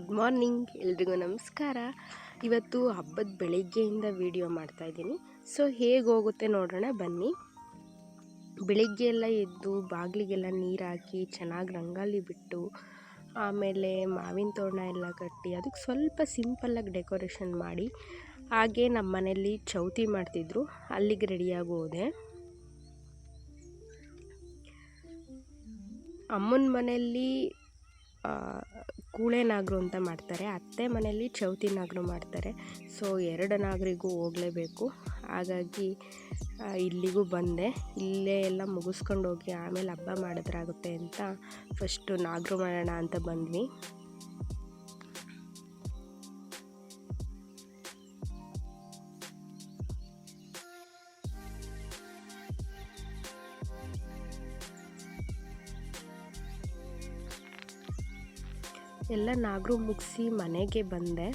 Good morning, ಎಲ್ರಿಗೂ ನಮಸ್ಕಾರ. ಇವತ್ತು ಹಬ್ಬದ ಬೆಳಿಗ್ಗೆಯಿಂದ ವಿಡಿಯೋ ಮಾಡ್ತಾಯಿದ್ದೀನಿ. ಸೊ ಹೇಗೆ ಹೋಗುತ್ತೆ ನೋಡೋಣ ಬನ್ನಿ. ಬೆಳಿಗ್ಗೆ ಎಲ್ಲ ಎದ್ದು ಬಾಗಿಲಿಗೆಲ್ಲ ನೀರು ಹಾಕಿ ಚೆನ್ನಾಗಿ ರಂಗೋಲಿ ಬಿಟ್ಟು ಆಮೇಲೆ ಮಾವಿನ ತೋರಣ ಎಲ್ಲ ಕಟ್ಟಿ ಅದಕ್ಕೆ ಸ್ವಲ್ಪ ಸಿಂಪಲ್ಲಾಗಿ ಡೆಕೋರೇಷನ್ ಮಾಡಿ, ಹಾಗೆ ನಮ್ಮ ಮನೆಯಲ್ಲಿ ಚೌತಿ ಮಾಡ್ತಿದ್ರು, ಅಲ್ಲಿಗೆ ರೆಡಿಯಾಗಿ ಹೋದೆ. ಅಮ್ಮನ ಮನೆಯಲ್ಲಿ ಕೂಳೆ ನಾಗರು ಅಂತ ಮಾಡ್ತಾರೆ, ಅತ್ತೆ ಮನೆಯಲ್ಲಿ ಚೌತಿ ನಾಗರು ಮಾಡ್ತಾರೆ. ಸೊ ಎರಡು ನಾಗರಿಗೂ ಹೋಗಲೇಬೇಕು, ಹಾಗಾಗಿ ಇಲ್ಲಿಗೂ ಬಂದೆ. ಇಲ್ಲೇ ಎಲ್ಲ ಮುಗಿಸ್ಕೊಂಡು ಹೋಗಿ ಆಮೇಲೆ ಹಬ್ಬ ಮಾಡಿದ್ರಾಗುತ್ತೆ ಅಂತ ಫಸ್ಟು ನಾಗರು ಮಾಡೋಣ ಅಂತ ಬಂದ್ವಿ. ಎಲ್ಲ ನಾಗರು ಮುಗಿಸಿ ಮನೆಗೆ ಬಂದೆ.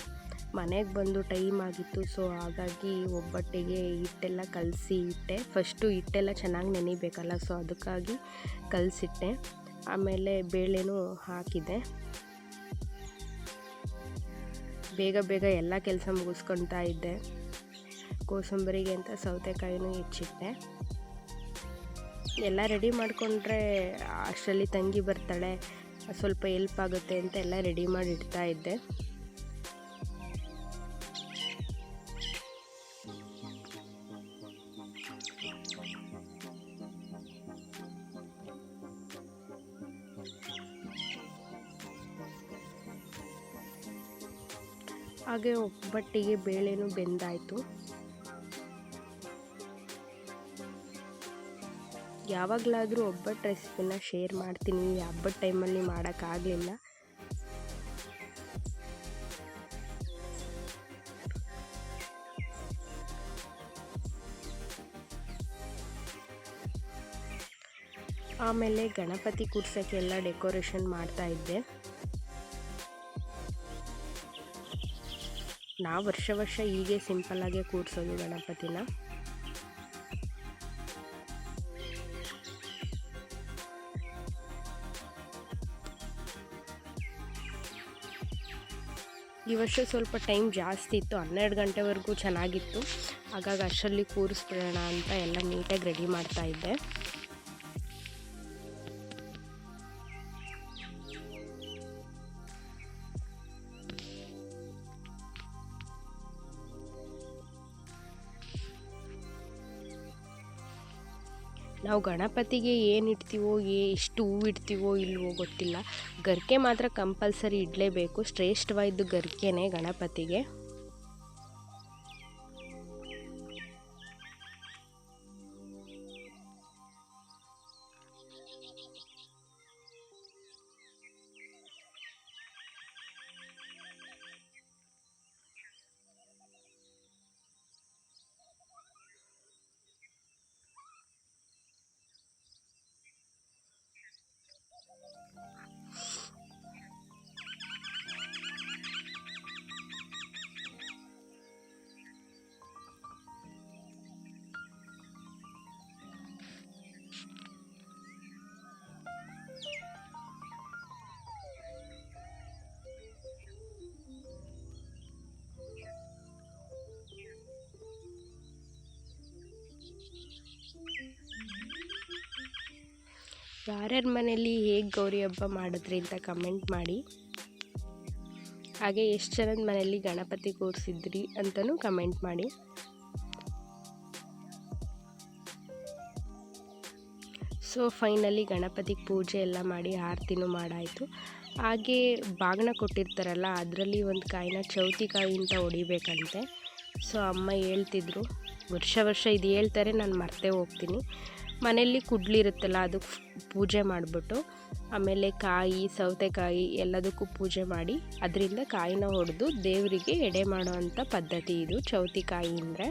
ಮನೆಗೆ ಬಂದು ಟೈಮ್ ಆಗಿತ್ತು. ಸೊ ಹಾಗಾಗಿ ಒಬ್ಬಟ್ಟಿಗೆ ಹಿಟ್ಟೆಲ್ಲ ಕಲಸಿ ಇಟ್ಟೆ. ಫಸ್ಟು ಹಿಟ್ಟೆಲ್ಲ ಚೆನ್ನಾಗಿ ನೆನಿಬೇಕಲ್ಲ, ಸೊ ಅದಕ್ಕಾಗಿ ಕಲಸಿಟ್ಟೆ. ಆಮೇಲೆ ಬೇಳೆನೂ ಹಾಕಿದೆ. ಬೇಗ ಬೇಗ ಎಲ್ಲ ಕೆಲಸ ಮುಗಿಸ್ಕೊತಾ ಇದ್ದೆ. ಕೋಸಂಬರಿಗೆ ಅಂತ ಸೌತೆಕಾಯಿನೂ ಹೆಚ್ಚಿಟ್ಟೆ. ಎಲ್ಲ ರೆಡಿ ಮಾಡಿಕೊಂಡ್ರೆ ಅಷ್ಟರಲ್ಲಿ ತಂಗಿ ಬರ್ತಾಳೆ, ಸ್ವಲ್ಪ ಹೆಲ್ಪ್ ಆಗುತ್ತೆ ಅಂತ ಎಲ್ಲ ರೆಡಿ ಮಾಡಿ ಇಡ್ತಾ ಇದ್ದೆ. ಹಾಗೆ ಒಬ್ಬಟ್ಟಿಗೆ ಬೇಳೆನೂ ಬೆಂದಾಯಿತು. ಯಾವಾಗಲಾದರೂ ಒಬ್ಬಟ್ಟು ರೆಸಿಪಿನ ಶೇರ್ ಮಾಡ್ತೀನಿ, ಹಬ್ಬದ ಟೈಮಲ್ಲಿ ಮಾಡೋಕ್ಕಾಗಲಿಲ್ಲ. ಆಮೇಲೆ ಗಣಪತಿ ಕೂರ್ಸೋಕ್ಕೆ ಎಲ್ಲ ಡೆಕೋರೇಷನ್ ಮಾಡ್ತಾ ಇದ್ದೆ. ನಾವು ವರ್ಷ ಹೀಗೆ ಸಿಂಪಲ್ಲಾಗೆ ಕೂರಿಸೋದು ಗಣಪತಿನ. ಈ ವರ್ಷ ಸ್ವಲ್ಪ ಟೈಮ್ ಜಾಸ್ತಿ ಇತ್ತು, 12 ಗಂಟೆವರೆಗೂ ಚೆನ್ನಾಗಿತ್ತು. ಹಾಗಾಗಿ ಅಷ್ಟರಲ್ಲಿ ಕೂರಿಸ್ಬಿಡೋಣ ಅಂತ ಎಲ್ಲ ನೀಟಾಗಿ ರೆಡಿ ಮಾಡ್ತಾ ಇದ್ದೆ. ನಾವು ಗಣಪತಿಗೆ ಏನು ಇಡ್ತೀವೋ, ಎಷ್ಟು ಹೂವು ಇಡ್ತೀವೋ ಇಲ್ವೋ ಗೊತ್ತಿಲ್ಲ, ಗರಿಕೆ ಮಾತ್ರ ಕಂಪಲ್ಸರಿ ಇಡಲೇಬೇಕು. ಶ್ರೇಷ್ಠವಾದ್ದು ಗರಿಕೆನೇ ಗಣಪತಿಗೆ. ಯಾರ್ಯಾರ ಮನೆಯಲ್ಲಿ ಹೇಗೆ ಗೌರಿ ಹಬ್ಬ ಮಾಡಿದ್ರಿ ಅಂತ ಕಮೆಂಟ್ ಮಾಡಿ. ಹಾಗೆ ಎಷ್ಟು ಜನದ ಮನೆಯಲ್ಲಿ ಗಣಪತಿ ಕೂರಿಸಿದ್ರಿ ಅಂತಲೂ ಕಮೆಂಟ್ ಮಾಡಿ. ಸೊ ಫೈನಲಿ ಗಣಪತಿಗೆ ಪೂಜೆ ಎಲ್ಲ ಮಾಡಿ ಆರತಿನೂ ಮಾಡಾಯಿತು. ಹಾಗೆ ಬಾಗಿನ ಕೊಟ್ಟಿರ್ತಾರಲ್ಲ, ಅದರಲ್ಲಿ ಒಂದು ಕಾಯಿನ ಚೌತಿಕಾಯಿ ಅಂತ ಹೊಡಿಬೇಕಂತೆ. ಸೊ ಅಮ್ಮ ಹೇಳ್ತಿದ್ರು, ವರ್ಷ ಇದು ಹೇಳ್ತಾರೆ, ನಾನು ಮರ್ತೇ ಹೋಗ್ತೀನಿ. ಮನೆಯಲ್ಲಿ ಕುಡ್ಲಿರುತ್ತಲ್ಲ, ಅದಕ್ಕೆ ಪೂಜೆ ಮಾಡಿಬಿಟ್ಟು ಆಮೇಲೆ ಕಾಯಿ ಸೌತೆಕಾಯಿ ಎಲ್ಲದಕ್ಕೂ ಪೂಜೆ ಮಾಡಿ ಅದರಿಂದ ಕಾಯಿನ ಹೊಡೆದು ದೇವರಿಗೆ ಎಡೆ ಮಾಡೋ ಅಂಥ ಪದ್ಧತಿ ಇದು ಚೌತಿಕಾಯಿ ಅಂದರೆ.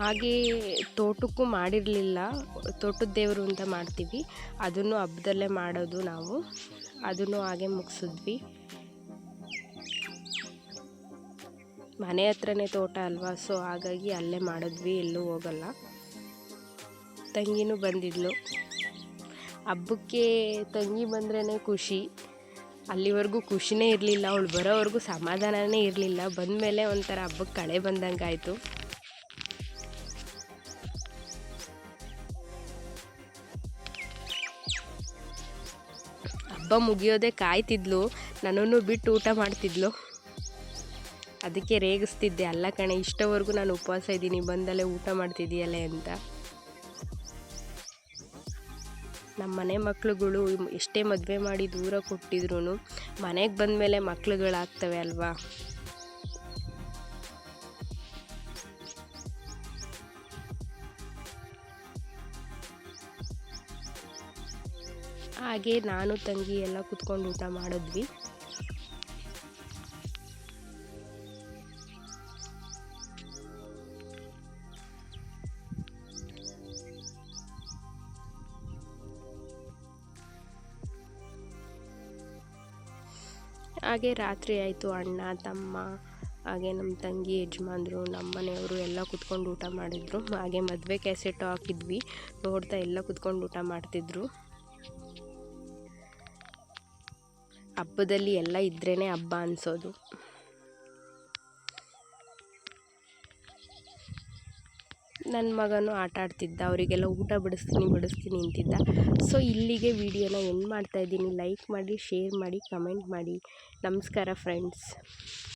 ಹಾಗೇ ತೋಟಕ್ಕೂ ಮಾಡಿರಲಿಲ್ಲ, ತೋಟದ ದೇವರು ಅಂತ ಮಾಡ್ತೀವಿ, ಅದನ್ನು ಹಬ್ಬದಲ್ಲೇ ಮಾಡೋದು ನಾವು. ಅದನ್ನು ಹಾಗೆ ಮುಗಿಸಿದ್ವಿ. ಮನೆ ಹತ್ರನೇ ತೋಟ ಅಲ್ವಾ, ಸೊ ಹಾಗಾಗಿ ಅಲ್ಲೇ ಮಾಡಿದ್ವಿ, ಎಲ್ಲೂ ಹೋಗಲ್ಲ. ತಂಗಿನೂ ಬಂದಿದ್ಲು. ಹಬ್ಬಕ್ಕೆ ತಂಗಿ ಬಂದ್ರೇ ಖುಷಿ. ಅಲ್ಲಿವರೆಗೂ ಖುಷಿನೇ ಇರಲಿಲ್ಲ, ಅವಳು ಬರೋವರೆಗೂ ಸಮಾಧಾನನೇ ಇರಲಿಲ್ಲ. ಬಂದಮೇಲೆ ಒಂಥರ ಹಬ್ಬಕ್ಕೆ ಕಳೆ ಬಂದಂಗೆ ಆಯಿತು. ಹಬ್ಬ ಮುಗಿಯೋದೇ ಕಾಯ್ತಿದ್ಲು, ನನ್ನನ್ನು ಬಿಟ್ಟು ಊಟ ಮಾಡ್ತಿದ್ಲು. ಅದಕ್ಕೆ ರೇಗಿಸ್ತಿದ್ದೆ, ಅಲ್ಲ ಕಣೆ ಇಷ್ಟವರೆಗೂ ನಾನು ಉಪವಾಸ ಇದ್ದೀನಿ, ಬಂದಲ್ಲೇ ಊಟ ಮಾಡ್ತಿದ್ದೀಯಲ್ಲೇ ಅಂತ. ನಮ್ಮ ಮನೆ ಮಕ್ಳುಗಳು ಎಷ್ಟೇ ಮದುವೆ ಮಾಡಿ ದೂರ ಕೊಟ್ಟಿದ್ರು ಮನೆಗೆ ಬಂದಮೇಲೆ ಮಕ್ಳುಗಳಾಗ್ತವೆ ಅಲ್ವಾ. ಹಾಗೆ ನಾನು ತಂಗಿ ಎಲ್ಲ ಕುತ್ಕೊಂಡು ಊಟ ಮಾಡಿದ್ವಿ. ಹಾಗೆ ರಾತ್ರಿ ಆಯಿತು. ಅಣ್ಣ ತಮ್ಮ ಹಾಗೆ ನಮ್ಮ ತಂಗಿ ಯಜಮಾನ್ರು ನಮ್ಮ ಮನೆಯವರು ಎಲ್ಲ ಕುತ್ಕೊಂಡು ಊಟ ಮಾಡಿದ್ರು. ಹಾಗೆ ಮದುವೆ ಕ್ಯಾಸೆಟು ಹಾಕಿದ್ವಿ, ನೋಡ್ತಾ ಎಲ್ಲ ಕುತ್ಕೊಂಡು ಊಟ ಮಾಡ್ತಿದ್ರು. ಹಬ್ಬದಲ್ಲಿ ಎಲ್ಲ ಇದ್ರೇ ಹಬ್ಬ ಅನಿಸೋದು. ನನ್ನ ಮಗನೂ ಆಟ ಆಡ್ತಿದ್ದ, ಅವರಿಗೆಲ್ಲ ಊಟ ಬಡಿಸ್ತೀನಿ ಅಂತಿದ್ದ. ಸೊ ಇಲ್ಲಿಗೆ ವಿಡಿಯೋನ ಎಂಡ್ ಮಾಡ್ತಾಯಿದ್ದೀನಿ. ಲೈಕ್ ಮಾಡಿ, ಶೇರ್ ಮಾಡಿ, ಕಮೆಂಟ್ ಮಾಡಿ. ನಮಸ್ಕಾರ ಫ್ರೆಂಡ್ಸ್.